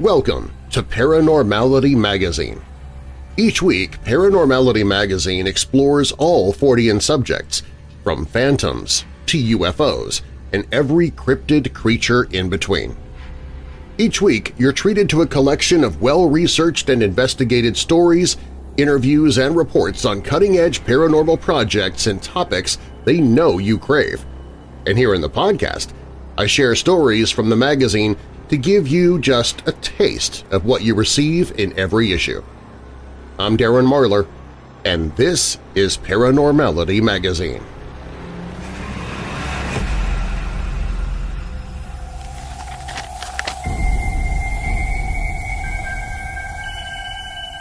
Welcome to Paranormality Magazine. Each week, Paranormality Magazine explores all Fortean subjects, from phantoms to UFOs and every cryptid creature in between. Each week, you're treated to a collection of well-researched and investigated stories, interviews, and reports on cutting-edge paranormal projects and topics they know you crave. And here in the podcast, I share stories from the magazine to give you just a taste of what you receive in every issue. I'm Darren Marlar, and this is Paranormality Magazine.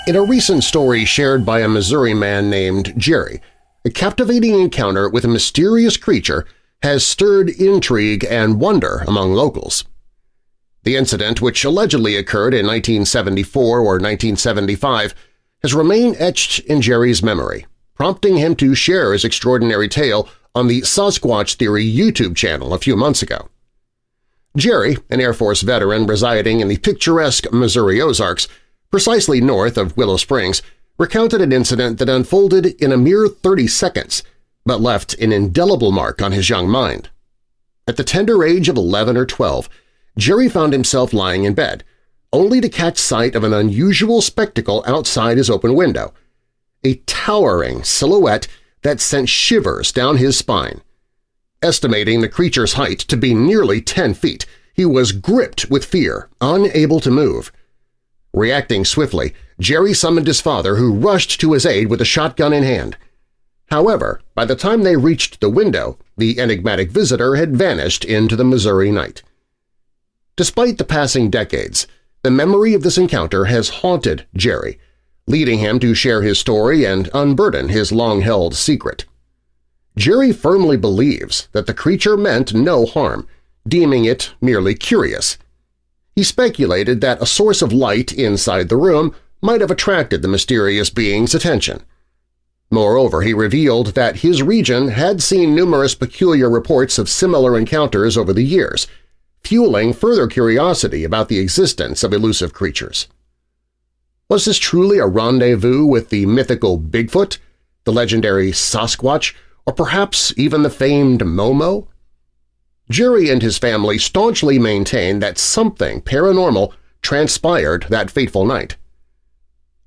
In a recent story shared by a Missouri man named Jerry, a captivating encounter with a mysterious creature has stirred intrigue and wonder among locals. The incident, which allegedly occurred in 1974 or 1975, has remained etched in Jerry's memory, prompting him to share his extraordinary tale on the Sasquatch Theory YouTube channel a few months ago. Jerry, an Air Force veteran residing in the picturesque Missouri Ozarks, precisely north of Willow Springs, recounted an incident that unfolded in a mere 30 seconds, but left an indelible mark on his young mind. At the tender age of 11 or 12, Jerry found himself lying in bed, only to catch sight of an unusual spectacle outside his open window, a towering silhouette that sent shivers down his spine. Estimating the creature's height to be nearly 10 feet, he was gripped with fear, unable to move. Reacting swiftly, Jerry summoned his father, who rushed to his aid with a shotgun in hand. However, by the time they reached the window, the enigmatic visitor had vanished into the Missouri night. Despite the passing decades, the memory of this encounter has haunted Jerry, leading him to share his story and unburden his long-held secret. Jerry firmly believes that the creature meant no harm, deeming it merely curious. He speculated that a source of light inside the room might have attracted the mysterious being's attention. Moreover, he revealed that his region had seen numerous peculiar reports of similar encounters over the years, fueling further curiosity about the existence of elusive creatures. Was this truly a rendezvous with the mythical Bigfoot, the legendary Sasquatch, or perhaps even the famed Momo? Jerry and his family staunchly maintain that something paranormal transpired that fateful night.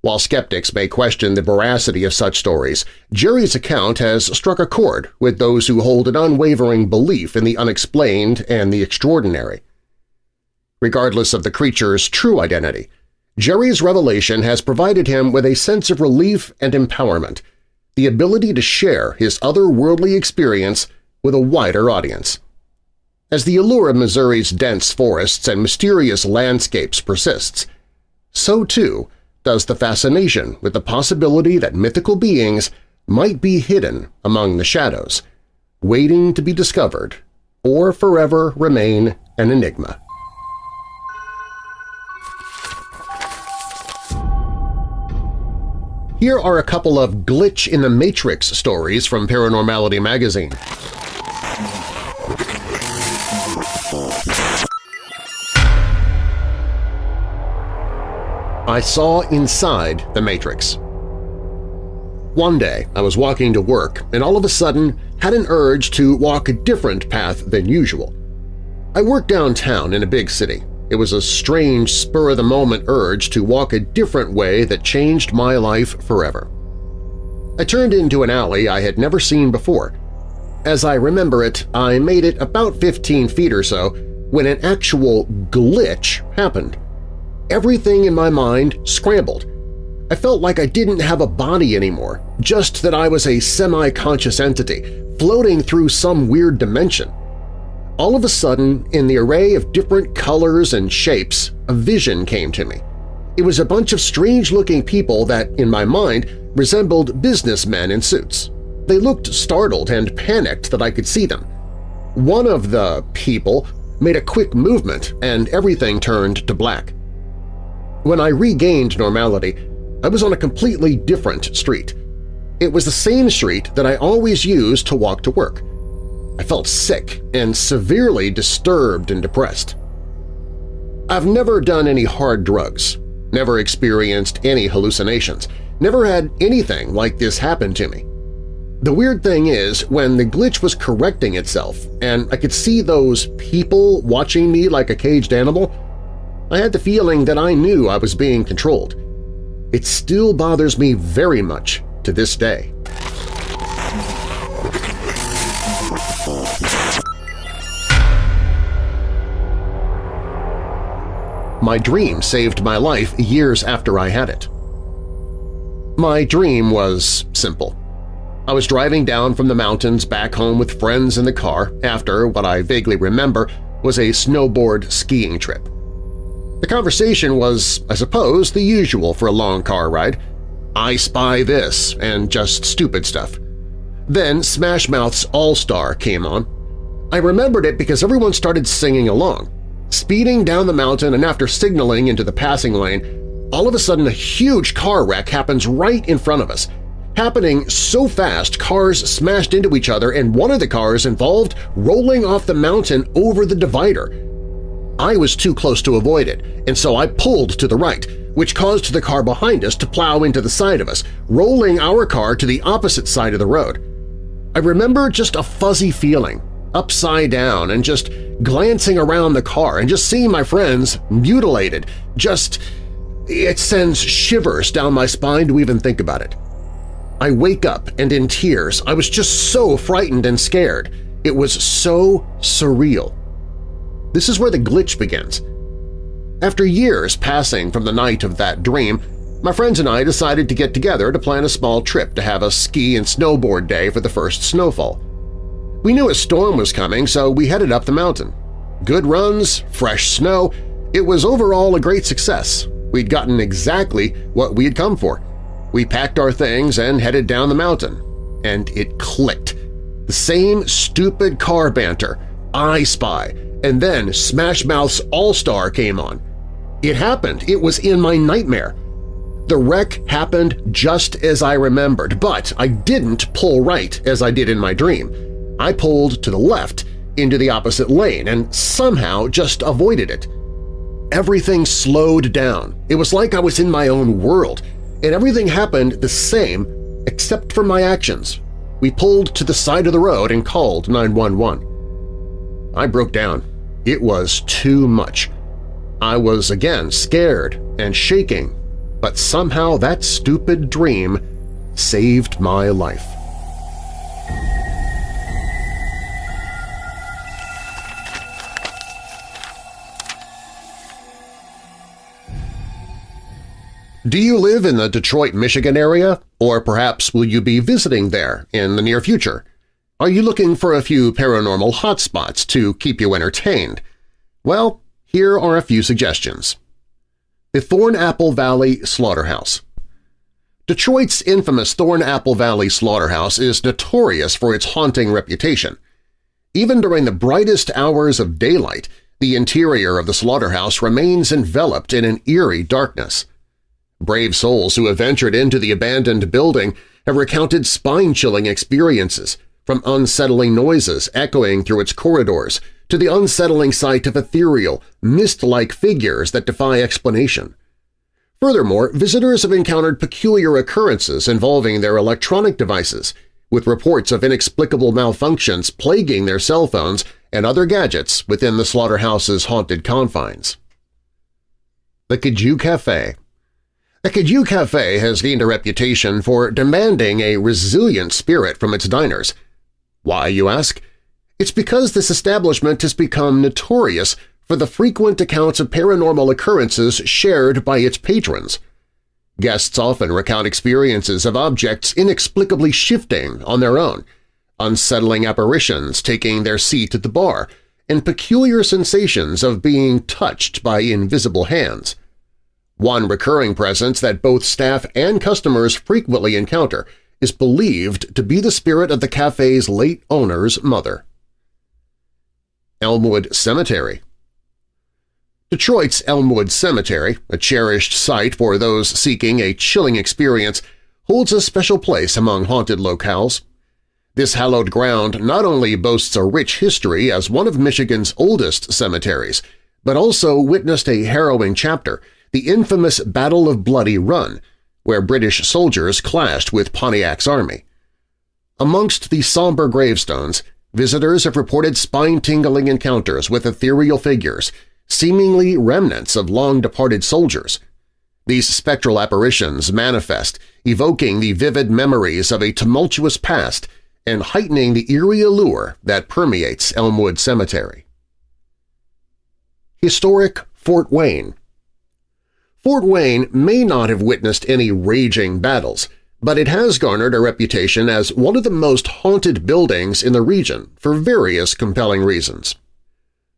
While skeptics may question the veracity of such stories, Jerry's account has struck a chord with those who hold an unwavering belief in the unexplained and the extraordinary. Regardless of the creature's true identity, Jerry's revelation has provided him with a sense of relief and empowerment, the ability to share his otherworldly experience with a wider audience. As the allure of Missouri's dense forests and mysterious landscapes persists, so too does the fascination with the possibility that mythical beings might be hidden among the shadows, waiting to be discovered or forever remain an enigma. Here are a couple of Glitch in the Matrix stories from Paranormality Magazine. I saw inside the Matrix. One day, I was walking to work and all of a sudden had an urge to walk a different path than usual. I work downtown in a big city. It was a strange, spur-of-the-moment urge to walk a different way that changed my life forever. I turned into an alley I had never seen before. As I remember it, I made it about 15 feet or so when an actual glitch happened. Everything in my mind scrambled. I felt like I didn't have a body anymore, just that I was a semi-conscious entity floating through some weird dimension. All of a sudden, in the array of different colors and shapes, a vision came to me. It was a bunch of strange-looking people that, in my mind, resembled businessmen in suits. They looked startled and panicked that I could see them. One of the people made a quick movement and everything turned to black. When I regained normality, I was on a completely different street. It was the same street that I always used to walk to work. I felt sick and severely disturbed and depressed. I've never done any hard drugs, never experienced any hallucinations, never had anything like this happen to me. The weird thing is, when the glitch was correcting itself and I could see those people watching me like a caged animal, I had the feeling that I knew I was being controlled. It still bothers me very much to this day. My dream saved my life years after I had it. My dream was simple. I was driving down from the mountains back home with friends in the car after what I vaguely remember was a snowboard skiing trip. The conversation was, I suppose, the usual for a long car ride. I spy this and just stupid stuff. Then Smash Mouth's All-Star came on. I remembered it because everyone started singing along. Speeding down the mountain and after signaling into the passing lane, all of a sudden a huge car wreck happens right in front of us. Happening so fast, cars smashed into each other and one of the cars involved rolling off the mountain over the divider. I was too close to avoid it, and so I pulled to the right, which caused the car behind us to plow into the side of us, rolling our car to the opposite side of the road. I remember just a fuzzy feeling, upside down, and just glancing around the car and just seeing my friends mutilated. It sends shivers down my spine to even think about it. I wake up and in tears. I was just so frightened and scared. It was so surreal. This is where the glitch begins. After years passing from the night of that dream, my friends and I decided to get together to plan a small trip to have a ski and snowboard day for the first snowfall. We knew a storm was coming, so we headed up the mountain. Good runs, fresh snow. It was overall a great success. We'd gotten exactly what we had come for. We packed our things and headed down the mountain. And it clicked. The same stupid car banter, I Spy, and then Smash Mouth's All-Star came on. It happened. It was in my nightmare. The wreck happened just as I remembered, but I didn't pull right as I did in my dream. I pulled to the left into the opposite lane and somehow just avoided it. Everything slowed down. It was like I was in my own world, and everything happened the same except for my actions. We pulled to the side of the road and called 911. I broke down. It was too much. I was again scared and shaking, but somehow that stupid dream saved my life. Do you live in the Detroit, Michigan area, or perhaps will you be visiting there in the near future? Are you looking for a few paranormal hotspots to keep you entertained? Well, here are a few suggestions. The Thornapple Valley Slaughterhouse. Detroit's infamous Thornapple Valley Slaughterhouse is notorious for its haunting reputation. Even during the brightest hours of daylight, the interior of the slaughterhouse remains enveloped in an eerie darkness. Brave souls who have ventured into the abandoned building have recounted spine-chilling experiences, from unsettling noises echoing through its corridors to the unsettling sight of ethereal, mist-like figures that defy explanation. Furthermore, visitors have encountered peculiar occurrences involving their electronic devices, with reports of inexplicable malfunctions plaguing their cell phones and other gadgets within the slaughterhouse's haunted confines. The Kaju Cafe. The Kaju Cafe has gained a reputation for demanding a resilient spirit from its diners. Why, you ask? It's because this establishment has become notorious for the frequent accounts of paranormal occurrences shared by its patrons. Guests often recount experiences of objects inexplicably shifting on their own, unsettling apparitions taking their seat at the bar, and peculiar sensations of being touched by invisible hands. One recurring presence that both staff and customers frequently encounter is believed to be the spirit of the cafe's late owner's mother. Elmwood Cemetery. Detroit's Elmwood Cemetery, a cherished site for those seeking a chilling experience, holds a special place among haunted locales. This hallowed ground not only boasts a rich history as one of Michigan's oldest cemeteries, but also witnessed a harrowing chapter, the infamous Battle of Bloody Run, where British soldiers clashed with Pontiac's army. Amongst the somber gravestones, visitors have reported spine-tingling encounters with ethereal figures, seemingly remnants of long-departed soldiers. These spectral apparitions manifest, evoking the vivid memories of a tumultuous past and heightening the eerie allure that permeates Elmwood Cemetery. Historic Fort Wayne. Fort Wayne may not have witnessed any raging battles, but it has garnered a reputation as one of the most haunted buildings in the region for various compelling reasons.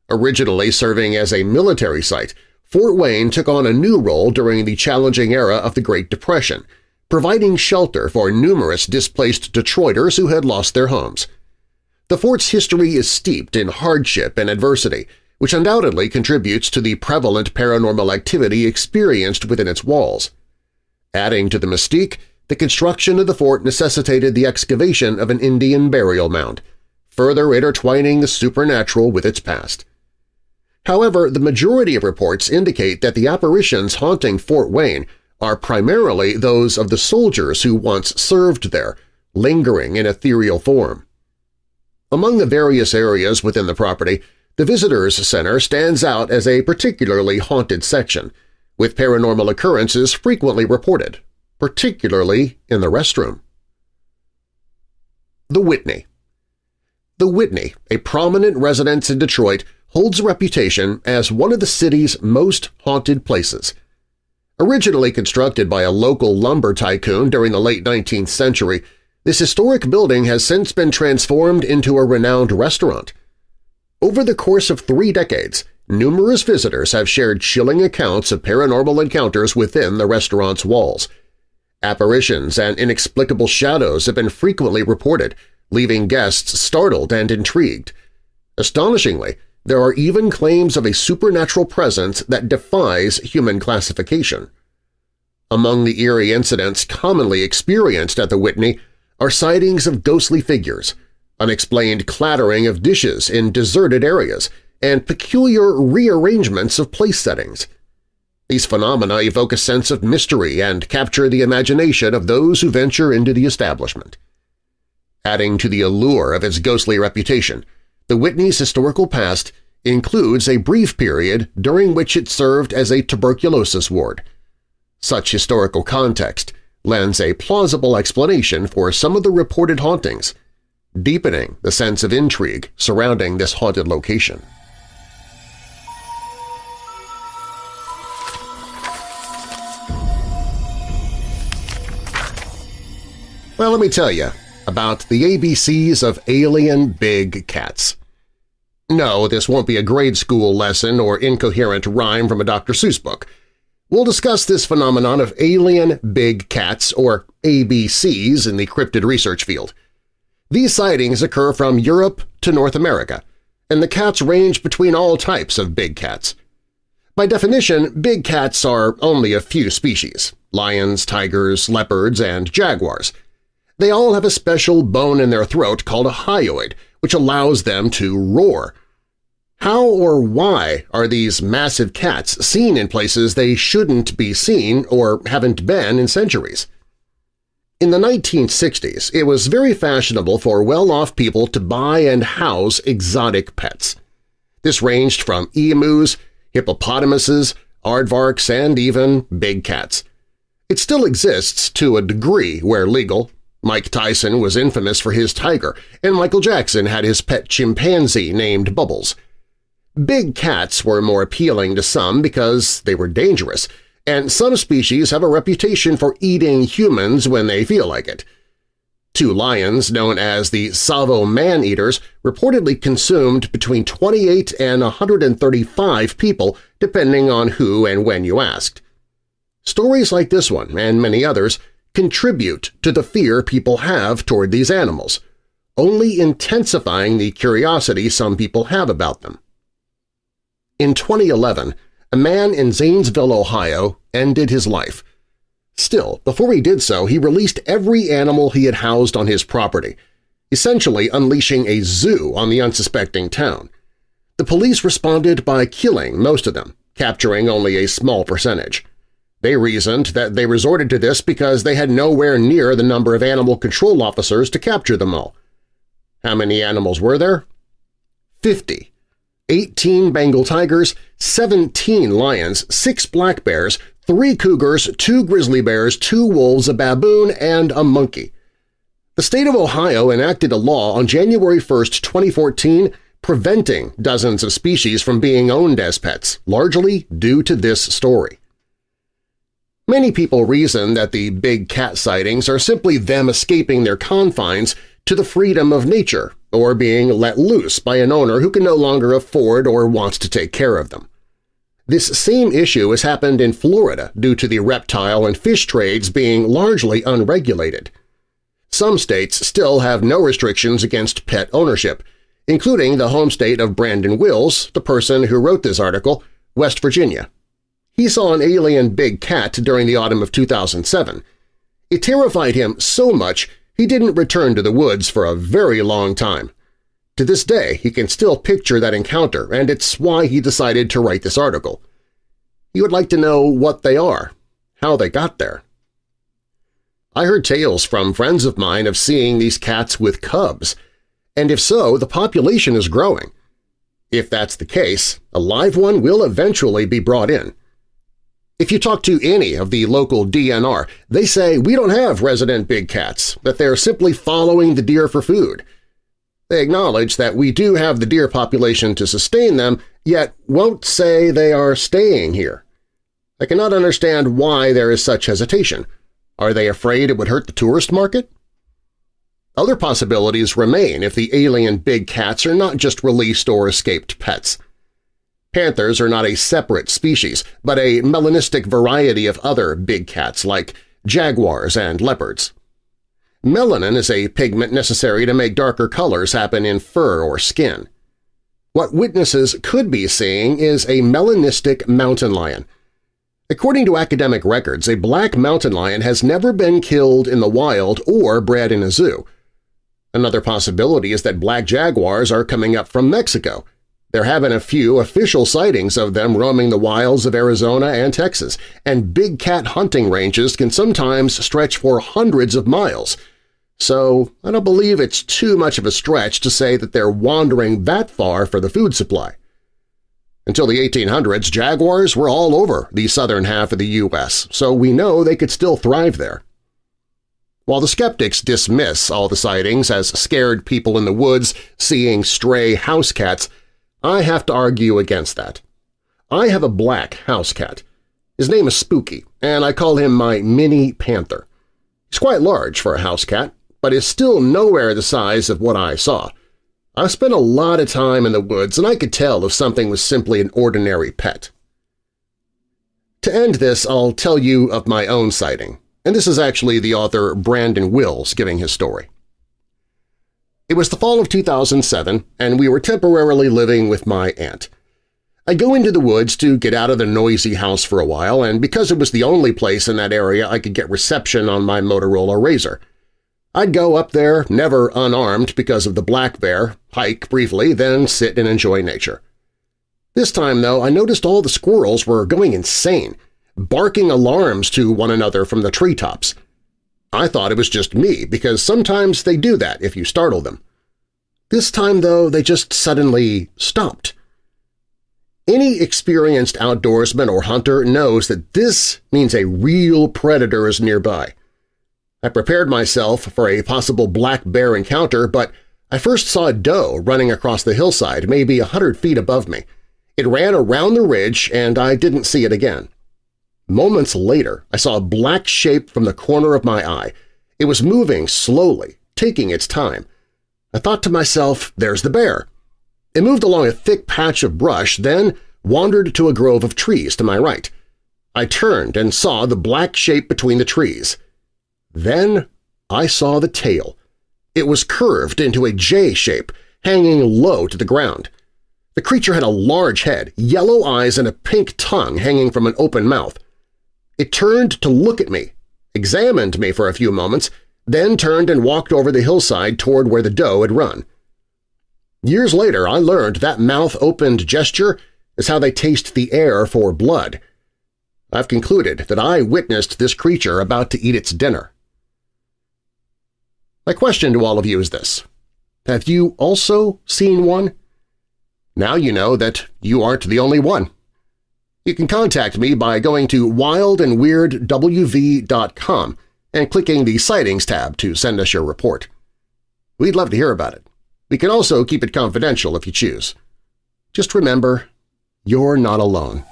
Originally serving as a military site, Fort Wayne took on a new role during the challenging era of the Great Depression, providing shelter for numerous displaced Detroiters who had lost their homes. The fort's history is steeped in hardship and adversity, which undoubtedly contributes to the prevalent paranormal activity experienced within its walls. Adding to the mystique, the construction of the fort necessitated the excavation of an Indian burial mound, further intertwining the supernatural with its past. However, the majority of reports indicate that the apparitions haunting Fort Wayne are primarily those of the soldiers who once served there, lingering in ethereal form. Among the various areas within the property, the Visitors Center stands out as a particularly haunted section, with paranormal occurrences frequently reported, particularly in the restroom. The Whitney. The Whitney, a prominent residence in Detroit, holds a reputation as one of the city's most haunted places. Originally constructed by a local lumber tycoon during the late 19th century, this historic building has since been transformed into a renowned restaurant. Over the course of 3 decades, numerous visitors have shared chilling accounts of paranormal encounters within the restaurant's walls. Apparitions and inexplicable shadows have been frequently reported, leaving guests startled and intrigued. Astonishingly, there are even claims of a supernatural presence that defies human classification. Among the eerie incidents commonly experienced at the Whitney are sightings of ghostly figures, unexplained clattering of dishes in deserted areas, and peculiar rearrangements of place settings. These phenomena evoke a sense of mystery and capture the imagination of those who venture into the establishment. Adding to the allure of its ghostly reputation, the Whitney's historical past includes a brief period during which it served as a tuberculosis ward. Such historical context lends a plausible explanation for some of the reported hauntings, deepening the sense of intrigue surrounding this haunted location. Well, let me tell you about the ABCs of alien big cats. No, this won't be a grade school lesson or incoherent rhyme from a Dr. Seuss book. We'll discuss this phenomenon of alien big cats, or ABCs, in the cryptid research field. These sightings occur from Europe to North America, and the cats range between all types of big cats. By definition, big cats are only a few species – lions, tigers, leopards, and jaguars. They all have a special bone in their throat called a hyoid, which allows them to roar. How or why are these massive cats seen in places they shouldn't be seen or haven't been in centuries? In the 1960s, it was very fashionable for well-off people to buy and house exotic pets. This ranged from emus, hippopotamuses, aardvarks, and even big cats. It still exists to a degree where legal. Mike Tyson was infamous for his tiger, and Michael Jackson had his pet chimpanzee named Bubbles. Big cats were more appealing to some because they were dangerous, and some species have a reputation for eating humans when they feel like it. 2 lions, known as the Tsavo man-eaters, reportedly consumed between 28 and 135 people, depending on who and when you asked. Stories like this one, and many others, contribute to the fear people have toward these animals, only intensifying the curiosity some people have about them. In 2011, a man in Zanesville, Ohio, ended his life. Still, before he did so, he released every animal he had housed on his property, essentially unleashing a zoo on the unsuspecting town. The police responded by killing most of them, capturing only a small percentage. They reasoned that they resorted to this because they had nowhere near the number of animal control officers to capture them all. How many animals were there? 50. 18 Bengal tigers, 17 lions, 6 black bears, 3 cougars, 2 grizzly bears, 2 wolves, a baboon, and a monkey. The state of Ohio enacted a law on January 1, 2014, preventing dozens of species from being owned as pets, largely due to this story. Many people reason that the big cat sightings are simply them escaping their confines to the freedom of nature or being let loose by an owner who can no longer afford or wants to take care of them. This same issue has happened in Florida due to the reptile and fish trades being largely unregulated. Some states still have no restrictions against pet ownership, including the home state of Brandon Wills, the person who wrote this article, West Virginia. He saw an alien big cat during the autumn of 2007. It terrified him so much he didn't return to the woods for a very long time. To this day, he can still picture that encounter, and it's why he decided to write this article. He would like to know what they are, how they got there. I heard tales from friends of mine of seeing these cats with cubs, and if so, the population is growing. If that's the case, a live one will eventually be brought in. If you talk to any of the local DNR, they say we don't have resident big cats, that they're simply following the deer for food. They acknowledge that we do have the deer population to sustain them, yet won't say they are staying here. I cannot understand why there is such hesitation. Are they afraid it would hurt the tourist market? Other possibilities remain if the alien big cats are not just released or escaped pets. Panthers are not a separate species, but a melanistic variety of other big cats like jaguars and leopards. Melanin is a pigment necessary to make darker colors happen in fur or skin. What witnesses could be seeing is a melanistic mountain lion. According to academic records, a black mountain lion has never been killed in the wild or bred in a zoo. Another possibility is that black jaguars are coming up from Mexico. There have been a few official sightings of them roaming the wilds of Arizona and Texas, and big cat hunting ranges can sometimes stretch for hundreds of miles. So I don't believe it's too much of a stretch to say that they're wandering that far for the food supply. Until the 1800s, jaguars were all over the southern half of the U.S., so we know they could still thrive there. While the skeptics dismiss all the sightings as scared people in the woods seeing stray house cats, I have to argue against that. I have a black house cat. His name is Spooky, and I call him my mini panther. He's quite large for a house cat, but is still nowhere the size of what I saw. I've spent a lot of time in the woods, and I could tell if something was simply an ordinary pet. To end this, I'll tell you of my own sighting, and this is actually the author Brandon Wills giving his story. It was the fall of 2007, and we were temporarily living with my aunt. I go into the woods to get out of the noisy house for a while, and because it was the only place in that area I could get reception on my Motorola Razr. I'd go up there, never unarmed because of the black bear, hike briefly, then sit and enjoy nature. This time, though, I noticed all the squirrels were going insane, barking alarms to one another from the treetops. I thought it was just me, because sometimes they do that if you startle them. This time, though, they just suddenly stopped. Any experienced outdoorsman or hunter knows that this means a real predator is nearby. I prepared myself for a possible black bear encounter, but I first saw a doe running across the hillside maybe 100 feet above me. It ran around the ridge, and I didn't see it again. Moments later, I saw a black shape from the corner of my eye. It was moving slowly, taking its time. I thought to myself, there's the bear. It moved along a thick patch of brush, then wandered to a grove of trees to my right. I turned and saw the black shape between the trees. Then I saw the tail. It was curved into a J shape, hanging low to the ground. The creature had a large head, yellow eyes, and a pink tongue hanging from an open mouth. It turned to look at me, examined me for a few moments, then turned and walked over the hillside toward where the doe had run. Years later, I learned that mouth-opened gesture is how they taste the air for blood. I've concluded that I witnessed this creature about to eat its dinner. My question to all of you is this: have you also seen one? Now you know that you aren't the only one. You can contact me by going to wildandweirdwv.com and clicking the Sightings tab to send us your report. We'd love to hear about it. We can also keep it confidential if you choose. Just remember, you're not alone.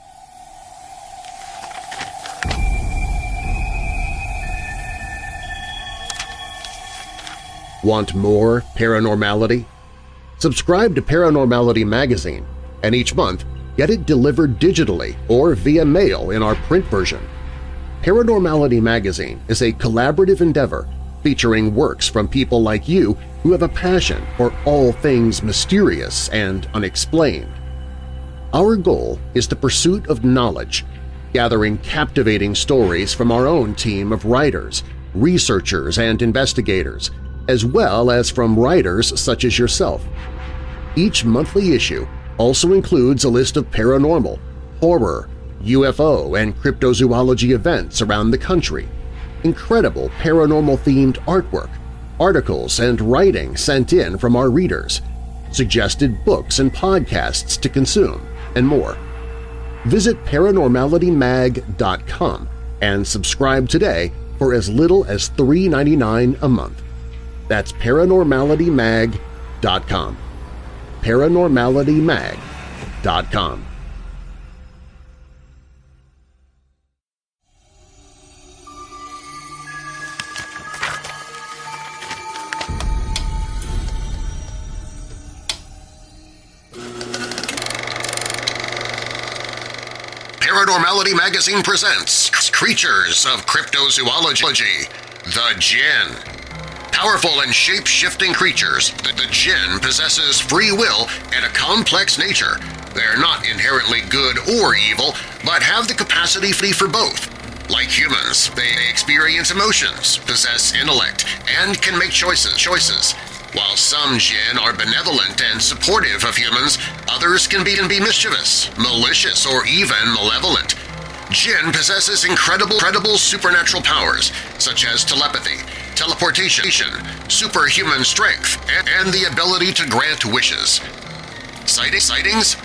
Want more paranormality? Subscribe to Paranormality Magazine, and each month get it delivered digitally or via mail in our print version. Paranormality Magazine is a collaborative endeavor featuring works from people like you who have a passion for all things mysterious and unexplained. Our goal is the pursuit of knowledge, gathering captivating stories from our own team of writers, researchers, and investigators, as well as from writers such as yourself. Each monthly issue also includes a list of paranormal, horror, UFO, and cryptozoology events around the country, incredible paranormal-themed artwork, articles and writing sent in from our readers, suggested books and podcasts to consume, and more. Visit ParanormalityMag.com and subscribe today for as little as $3.99 a month. That's ParanormalityMag.com. ParanormalityMag.com. Paranormality Magazine presents Creatures of Cryptozoology, the Djinn. Powerful and shape-shifting creatures, the Djinn possesses free will and a complex nature. They're not inherently good or evil, but have the capacity for both. Like humans, they experience emotions, possess intellect, and can make choices. While some Djinn are benevolent and supportive of humans, others can be mischievous, malicious, or even malevolent. Djinn possesses incredible supernatural powers, such as telepathy, teleportation, superhuman strength, and the ability to grant wishes. Sightings?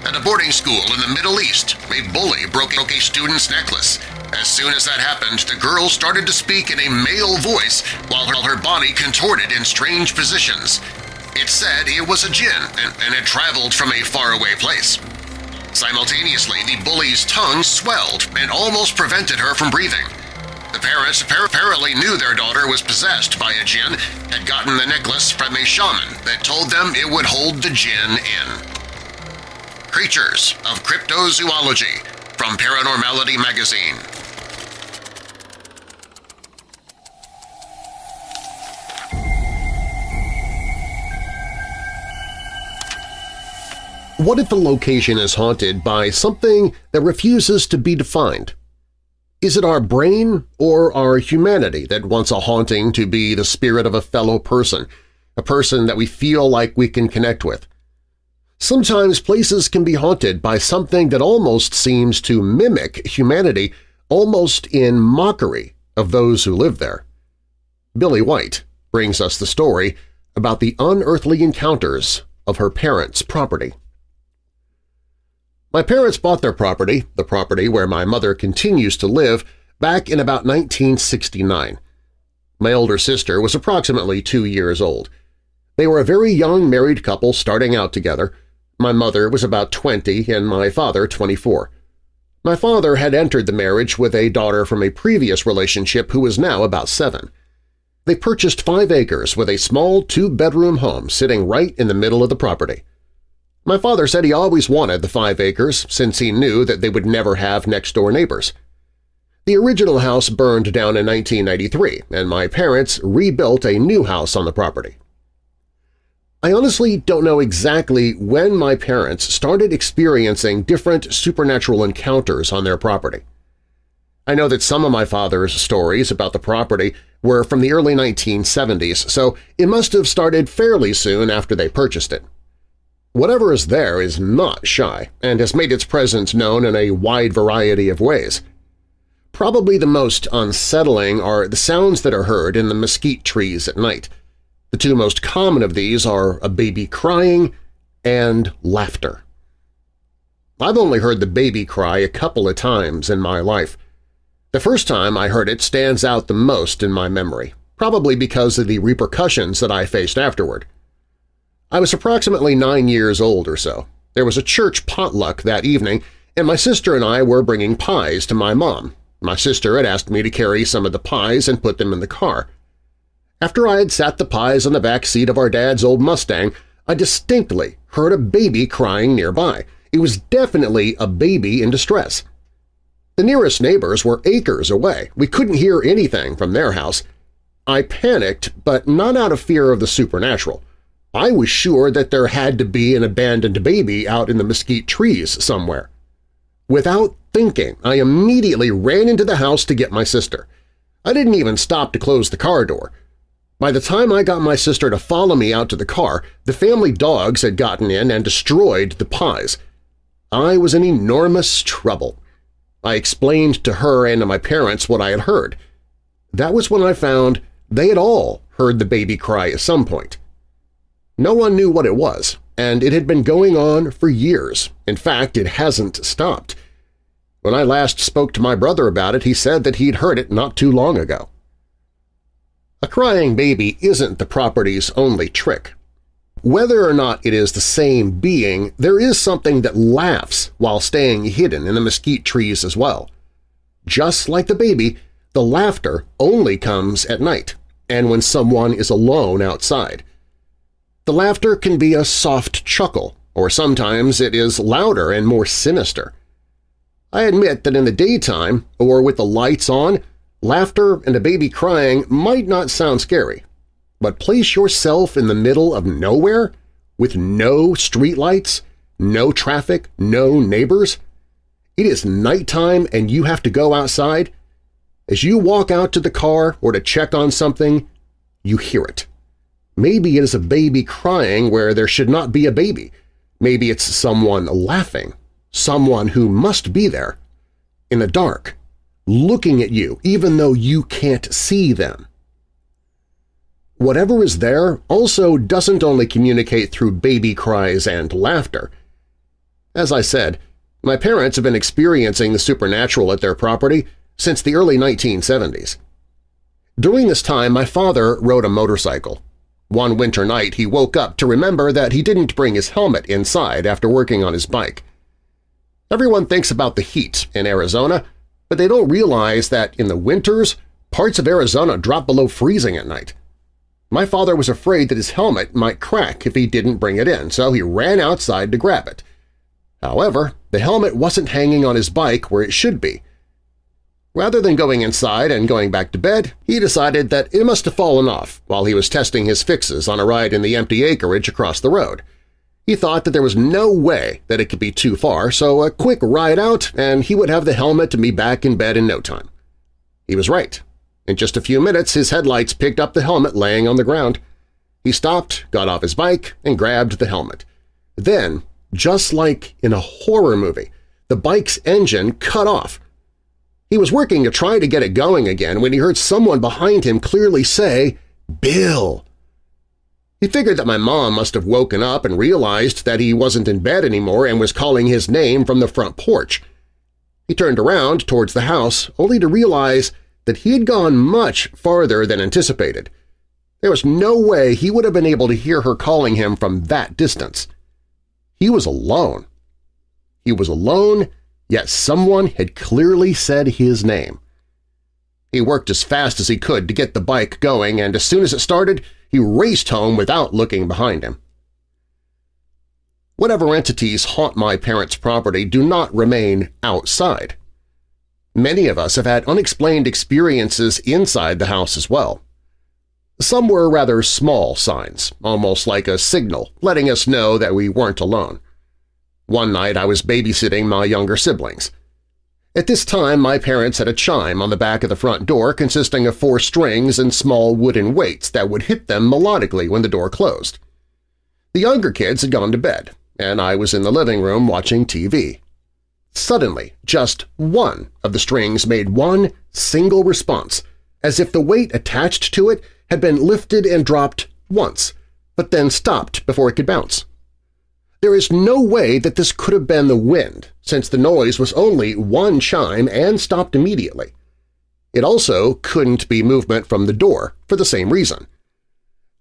At a boarding school in the Middle East, a bully broke a student's necklace. As soon as that happened, the girl started to speak in a male voice while her body contorted in strange positions. It said it was a Djinn and had traveled from a faraway place. Simultaneously, the bully's tongue swelled and almost prevented her from breathing. The parents apparently knew their daughter was possessed by a Djinn, had gotten the necklace from a shaman that told them it would hold the Djinn in. Creatures of Cryptozoology from Paranormality Magazine. What if a location is haunted by something that refuses to be defined? Is it our brain or our humanity that wants a haunting to be the spirit of a fellow person, a person that we feel like we can connect with? Sometimes places can be haunted by something that almost seems to mimic humanity, almost in mockery of those who live there. Billy White brings us the story about the unearthly encounters of her parents' property. My parents bought their property, the property where my mother continues to live, back in about 1969. My older sister was approximately 2 years old. They were a very young married couple starting out together. My mother was about 20 and my father 24. My father had entered the marriage with a daughter from a previous relationship who was now about 7. They purchased 5 acres with a small 2-bedroom home sitting right in the middle of the property. My father said he always wanted the 5 acres since he knew that they would never have next-door neighbors. The original house burned down in 1993, and my parents rebuilt a new house on the property. I honestly don't know exactly when my parents started experiencing different supernatural encounters on their property. I know that some of my father's stories about the property were from the early 1970s, so it must have started fairly soon after they purchased it. Whatever is there is not shy and has made its presence known in a wide variety of ways. Probably the most unsettling are the sounds that are heard in the mesquite trees at night. The two most common of these are a baby crying and laughter. I've only heard the baby cry a couple of times in my life. The first time I heard it stands out the most in my memory, probably because of the repercussions that I faced afterward. I was approximately 9 years old or so. There was a church potluck that evening, and my sister and I were bringing pies to my mom. My sister had asked me to carry some of the pies and put them in the car. After I had sat the pies on the back seat of our dad's old Mustang, I distinctly heard a baby crying nearby. It was definitely a baby in distress. The nearest neighbors were acres away. We couldn't hear anything from their house. I panicked, but not out of fear of the supernatural. I was sure that there had to be an abandoned baby out in the mesquite trees somewhere. Without thinking, I immediately ran into the house to get my sister. I didn't even stop to close the car door. By the time I got my sister to follow me out to the car, the family dogs had gotten in and destroyed the pies. I was in enormous trouble. I explained to her and to my parents what I had heard. That was when I found they had all heard the baby cry at some point. No one knew what it was, and it had been going on for years. In fact, it hasn't stopped. When I last spoke to my brother about it, he said that he'd heard it not too long ago. A crying baby isn't the property's only trick. Whether or not it is the same being, there is something that laughs while staying hidden in the mesquite trees as well. Just like the baby, the laughter only comes at night and when someone is alone outside. The laughter can be a soft chuckle, or sometimes it is louder and more sinister. I admit that in the daytime, or with the lights on, laughter and a baby crying might not sound scary. But place yourself in the middle of nowhere, with no streetlights, no traffic, no neighbors. It is nighttime and you have to go outside. As you walk out to the car or to check on something, you hear it. Maybe it is a baby crying where there should not be a baby. Maybe it's someone laughing, someone who must be there, in the dark, looking at you even though you can't see them. Whatever is there also doesn't only communicate through baby cries and laughter. As I said, my parents have been experiencing the supernatural at their property since the early 1970s. During this time, my father rode a motorcycle. One winter night, he woke up to remember that he didn't bring his helmet inside after working on his bike. Everyone thinks about the heat in Arizona, but they don't realize that in the winters, parts of Arizona drop below freezing at night. My father was afraid that his helmet might crack if he didn't bring it in, so he ran outside to grab it. However, the helmet wasn't hanging on his bike where it should be. Rather than going inside and going back to bed, he decided that it must have fallen off while he was testing his fixes on a ride in the empty acreage across the road. He thought that there was no way that it could be too far, so a quick ride out and he would have the helmet and be back in bed in no time. He was right. In just a few minutes, his headlights picked up the helmet laying on the ground. He stopped, got off his bike, and grabbed the helmet. Then, just like in a horror movie, the bike's engine cut off. He was working to try to get it going again when he heard someone behind him clearly say, "Bill." He figured that my mom must have woken up and realized that he wasn't in bed anymore and was calling his name from the front porch. He turned around towards the house only to realize that he had gone much farther than anticipated. There was no way he would have been able to hear her calling him from that distance. He was alone. He was alone, yet someone had clearly said his name. He worked as fast as he could to get the bike going, and as soon as it started, he raced home without looking behind him. Whatever entities haunt my parents' property do not remain outside. Many of us have had unexplained experiences inside the house as well. Some were rather small signs, almost like a signal letting us know that we weren't alone. One night I was babysitting my younger siblings. At this time, my parents had a chime on the back of the front door consisting of 4 strings and small wooden weights that would hit them melodically when the door closed. The younger kids had gone to bed, and I was in the living room watching TV. Suddenly, just one of the strings made one single response, as if the weight attached to it had been lifted and dropped once, but then stopped before it could bounce. There is no way that this could have been the wind, since the noise was only one chime and stopped immediately. It also couldn't be movement from the door for the same reason.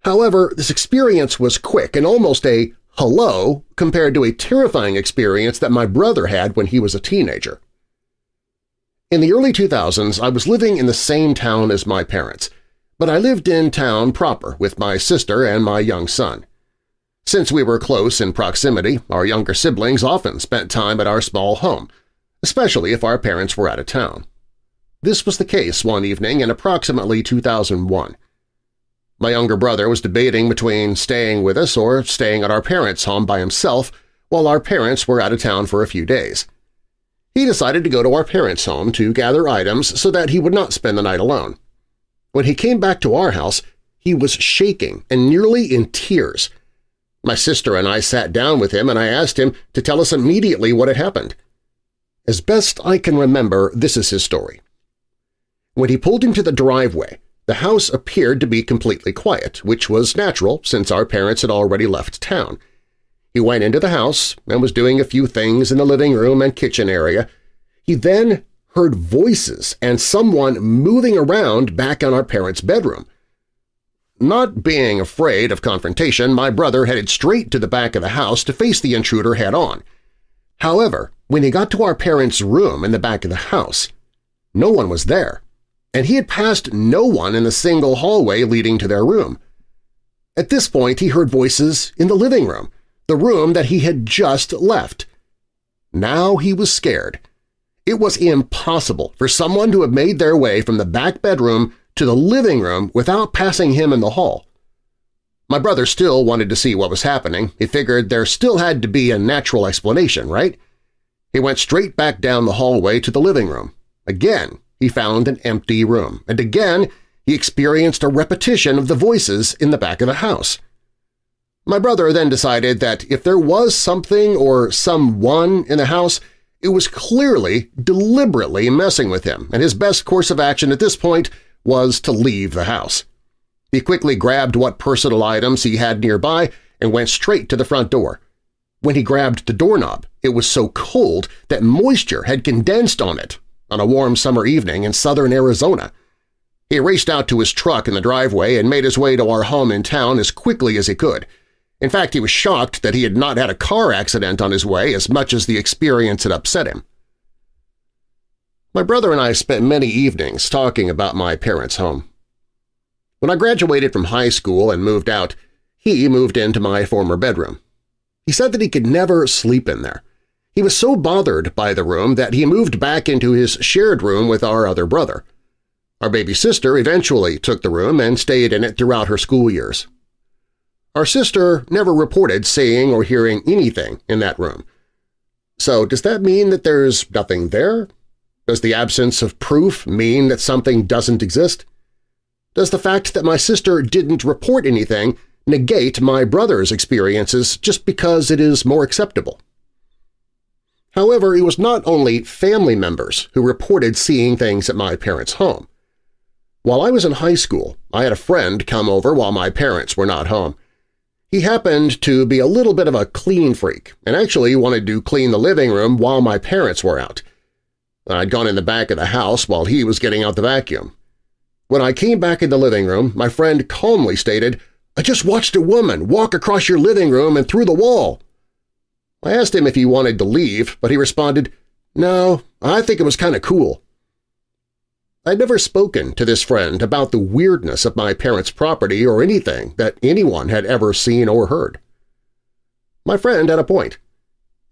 However, this experience was quick and almost a hello compared to a terrifying experience that my brother had when he was a teenager. In the early 2000s, I was living in the same town as my parents, but I lived in town proper with my sister and my young son. Since we were close in proximity, our younger siblings often spent time at our small home, especially if our parents were out of town. This was the case one evening in approximately 2001. My younger brother was debating between staying with us or staying at our parents' home by himself while our parents were out of town for a few days. He decided to go to our parents' home to gather items so that he would not spend the night alone. When he came back to our house, he was shaking and nearly in tears. My sister and I sat down with him and I asked him to tell us immediately what had happened. As best I can remember, this is his story. When he pulled into the driveway, the house appeared to be completely quiet, which was natural since our parents had already left town. He went into the house and was doing a few things in the living room and kitchen area. He then heard voices and someone moving around back in our parents' bedroom. Not being afraid of confrontation, my brother headed straight to the back of the house to face the intruder head-on. However, when he got to our parents' room in the back of the house, no one was there, and he had passed no one in the single hallway leading to their room. At this point, he heard voices in the living room, the room that he had just left. Now he was scared. It was impossible for someone to have made their way from the back bedroom to the living room without passing him in the hall. My brother still wanted to see what was happening. He figured there still had to be a natural explanation, right? He went straight back down the hallway to the living room. Again, he found an empty room, and again he experienced a repetition of the voices in the back of the house. My brother then decided that if there was something or someone in the house, it was clearly deliberately messing with him, and his best course of action at this point was to leave the house. He quickly grabbed what personal items he had nearby and went straight to the front door. When he grabbed the doorknob, it was so cold that moisture had condensed on it on a warm summer evening in southern Arizona. He raced out to his truck in the driveway and made his way to our home in town as quickly as he could. In fact, he was shocked that he had not had a car accident on his way as much as the experience had upset him. My brother and I spent many evenings talking about my parents' home. When I graduated from high school and moved out, he moved into my former bedroom. He said that he could never sleep in there. He was so bothered by the room that he moved back into his shared room with our other brother. Our baby sister eventually took the room and stayed in it throughout her school years. Our sister never reported seeing or hearing anything in that room. So does that mean that there's nothing there? Does the absence of proof mean that something doesn't exist? Does the fact that my sister didn't report anything negate my brother's experiences just because it is more acceptable? However, it was not only family members who reported seeing things at my parents' home. While I was in high school, I had a friend come over while my parents were not home. He happened to be a little bit of a clean freak and actually wanted to clean the living room while my parents were out. I'd gone in the back of the house while he was getting out the vacuum. When I came back in the living room, my friend calmly stated, "I just watched a woman walk across your living room and through the wall." I asked him if he wanted to leave, but he responded, "No, I think it was kind of cool." I'd never spoken to this friend about the weirdness of my parents' property or anything that anyone had ever seen or heard. My friend had a point.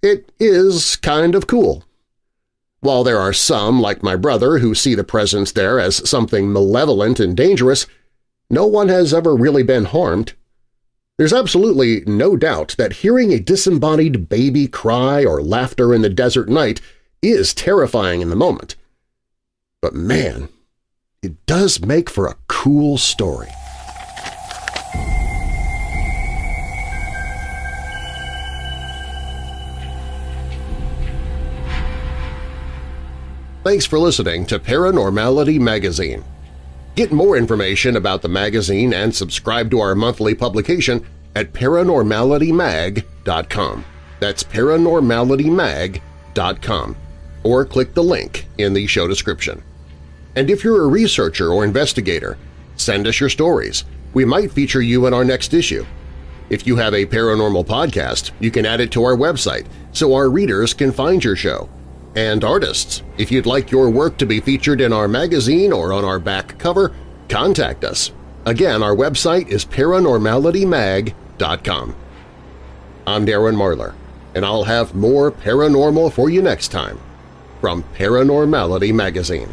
It is kind of cool. While there are some, like my brother, who see the presence there as something malevolent and dangerous, no one has ever really been harmed. There's absolutely no doubt that hearing a disembodied baby cry or laughter in the desert night is terrifying in the moment. But man, it does make for a cool story. Thanks for listening to Paranormality Magazine. Get more information about the magazine and subscribe to our monthly publication at paranormalitymag.com. That's paranormalitymag.com, or click the link in the show description. And if you're a researcher or investigator, send us your stories. We might feature you in our next issue. If you have a paranormal podcast, you can add it to our website so our readers can find your show. And artists, if you'd like your work to be featured in our magazine or on our back cover, contact us. Again, our website is paranormalitymag.com. I'm Darren Marlar, and I'll have more paranormal for you next time from Paranormality Magazine.